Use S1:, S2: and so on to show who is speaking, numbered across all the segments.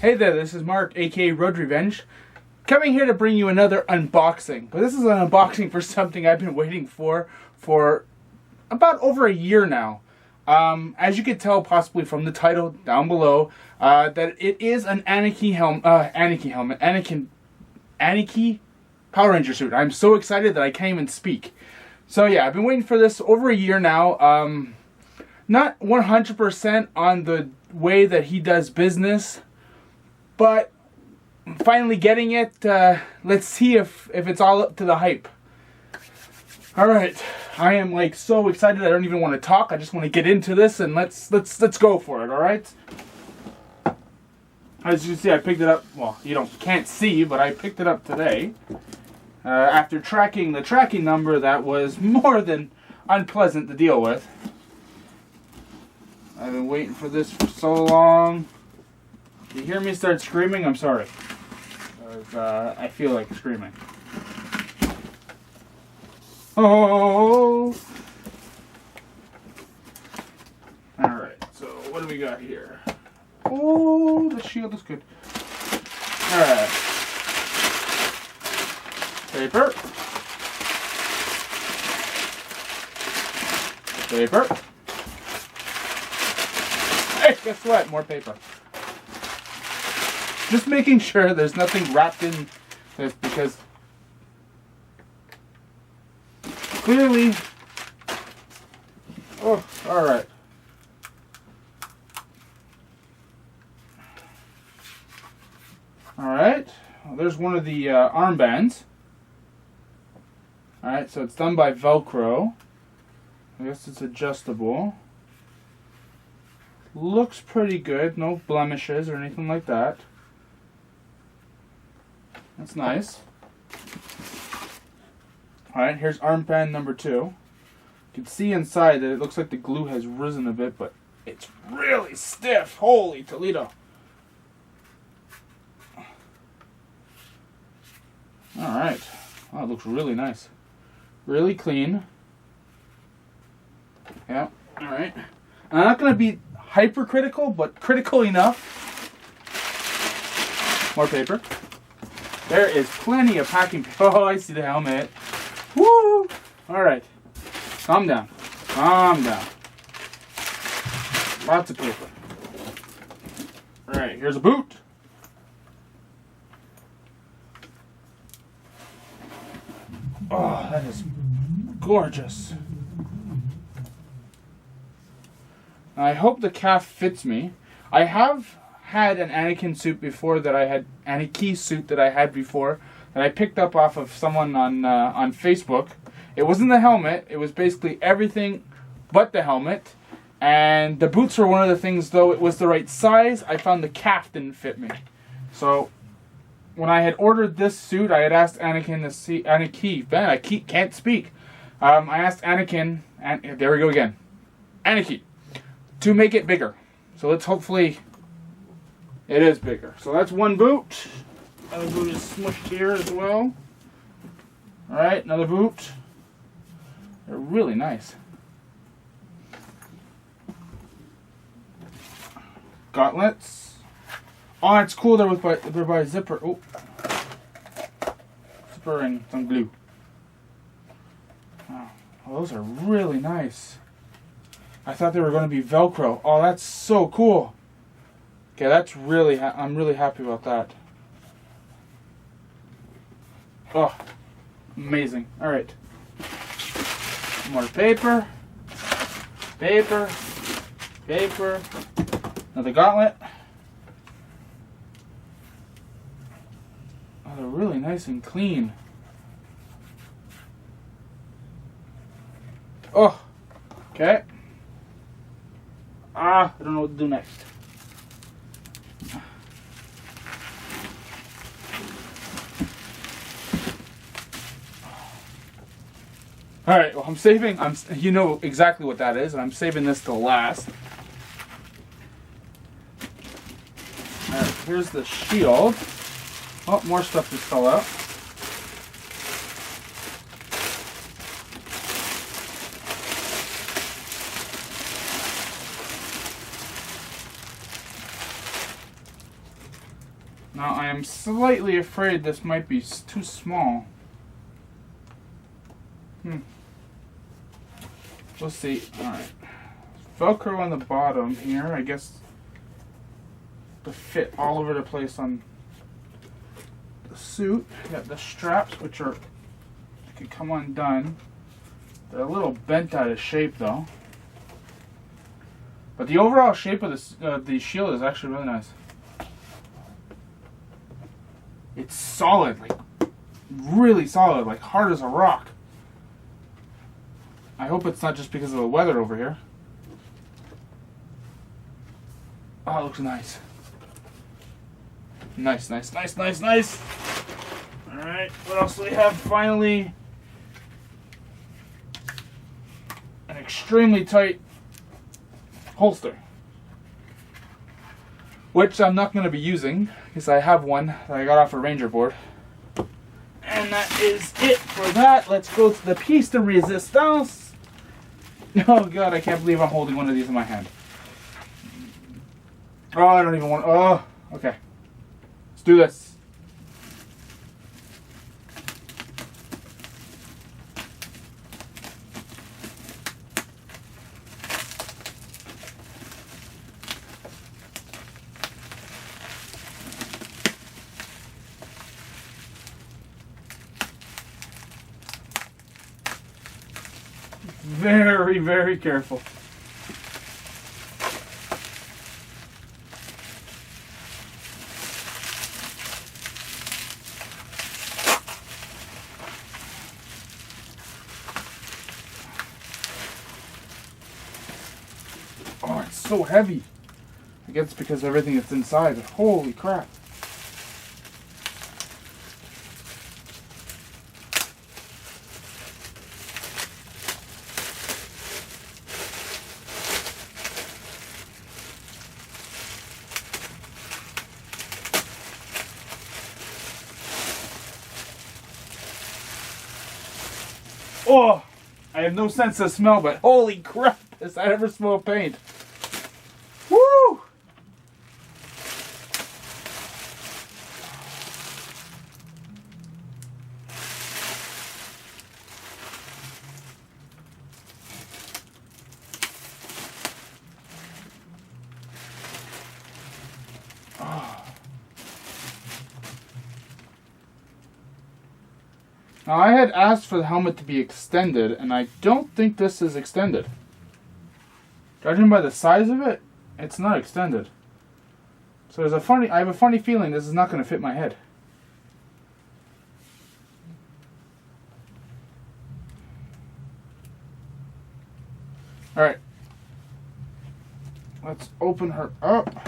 S1: Hey there, this is Mark, aka Road Revenge, coming here to bring you another unboxing. But this is an unboxing for something I've been waiting for about over a year now. As you can tell possibly from the title down below, that it is an Aniki Power Ranger suit. I'm so excited that I can't even speak. So yeah, I've been waiting for this over a year now. Not 100% on the way that he does business, but finally getting it. Let's see if it's all up to the hype. Alright, I am like so excited I don't even want to talk. I just want to get into this and let's go for it, alright? As you can see, I picked it up, well, you can't see, but I picked it up today. After tracking the tracking number that was more than unpleasant to deal with. I've been waiting for this for so long. If you hear me start screaming, I'm sorry. I feel like screaming. Oh! Alright, so what do we got here? Oh, the shield is good. Alright. Paper. Paper. Hey, guess what? More paper. Just making sure there's nothing wrapped in this because clearly. Oh, alright. Alright. Well, there's one of the armbands. Alright, so it's done by Velcro. I guess it's adjustable. Looks pretty good. No blemishes or anything like that. That's nice. Alright, here's armband number 2. You can see inside that it looks like the glue has risen a bit, but it's really stiff. Holy Toledo. Alright. Oh, it looks really nice. Really clean. Yeah, alright. I'm not going to be hypercritical, but critical enough. More paper. There is plenty of packing paper. Oh, I see the helmet. Woo! Alright. Calm down. Calm down. Lots of paper. Alright, here's a boot. Oh, that is gorgeous. I hope the calf fits me. I have had an Aniki suit before that I had before that I picked up off of someone on Facebook. It wasn't the helmet. It was basically everything but the helmet. And the boots were one of the things, though it was the right size, I found the calf didn't fit me. So when I had ordered this suit, I had asked Aniki to see Aniki. Man, I can't speak. I asked Anakin, and there we go again. Aniki, to make it bigger. So let's hopefully it is bigger. So that's one boot. Another boot is smushed here as well. Alright, another boot. They're really nice. Gauntlets. Oh, it's cool. They're by zipper. Oh, zipper and some glue. Wow, oh, those are really nice. I thought they were going to be Velcro. Oh, that's so cool. Okay, that's really. I'm really happy about that. Oh, amazing. All right. More paper. Paper. Paper. Another gauntlet. Oh, they're really nice and clean. Oh, okay. I don't know what to do next. All right. Well, I'm saving. You know exactly what that is, and I'm saving this till last. All right. Here's the shield. Oh, more stuff just fell out. Now I am slightly afraid this might be too small. We'll see. Alright. Velcro on the bottom here, I guess, to fit all over the place on the suit. You got the straps, which are, can come undone. They're a little bent out of shape though. But the overall shape of the shield is actually really nice. It's solid, like really solid, like hard as a rock. I hope it's not just because of the weather over here. Oh, it looks nice. Nice, nice, nice, nice, nice. Alright, what else do we have? Finally, an extremely tight holster, which I'm not going to be using because I have one that I got off a Ranger board. And that is it for that. Let's go to the piece de resistance. Oh god, I can't believe I'm holding one of these in my hand. Oh, I don't even want. Oh, okay. Let's do this. Very, very careful. Oh, it's so heavy. I guess it's because of everything that's inside. Holy crap. Oh, I have no sense of smell, but holy crap, has I ever smelled paint. Woo! Now, I had asked for the helmet to be extended, and I don't think this is extended. Judging by the size of it, it's not extended. So I have a funny feeling this is not going to fit my head. Alright. Let's open her up.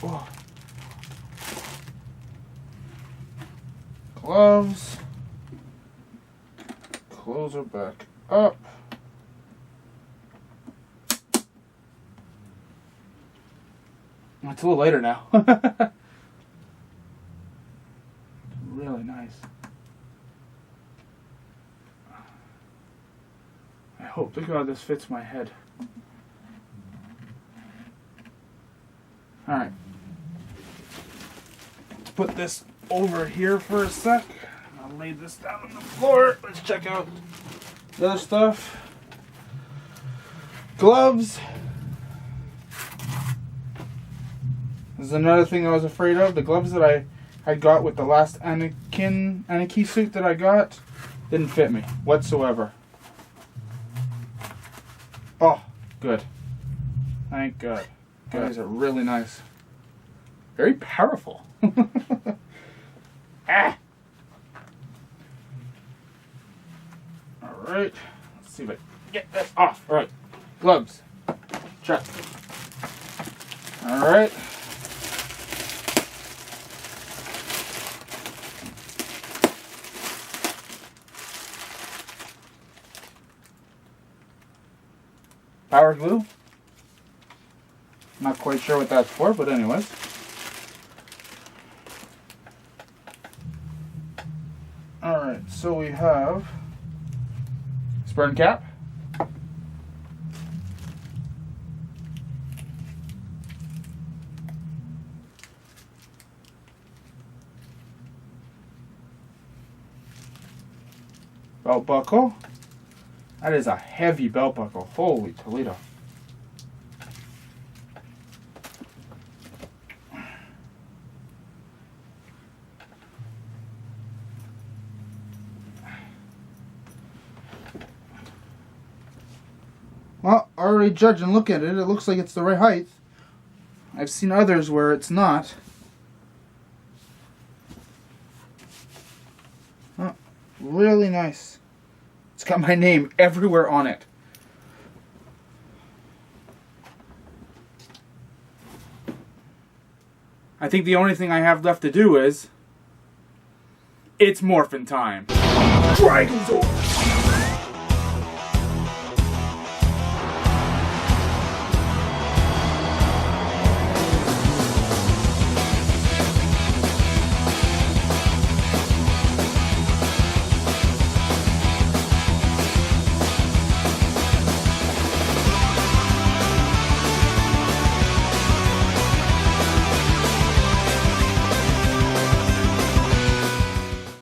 S1: Oh. Gloves. Close her back up. It's a little later now. Really nice. I hope to God this fits my head. Alright. Let's put this over here for a sec. I'll lay this down on the floor. Let's check out the other stuff. Gloves. This is another thing I was afraid of. The gloves that I got with the last Aniki suit that I got didn't fit me whatsoever. Oh, good. Thank God. Guys are really nice. Very powerful. Ah! Alright. Let's see if I can get this off. Alright. Gloves. Check. Alright. Power glue. Not quite sure what that's for, but anyways. Alright, so we have burn cap. Belt buckle. That is a heavy belt buckle. Holy Toledo. Well, already judge and look at it. It looks like it's the right height. I've seen others where it's not. Oh, really nice. It's got my name everywhere on it. I think the only thing I have left to do is... it's morphin' time. Dragon Zord!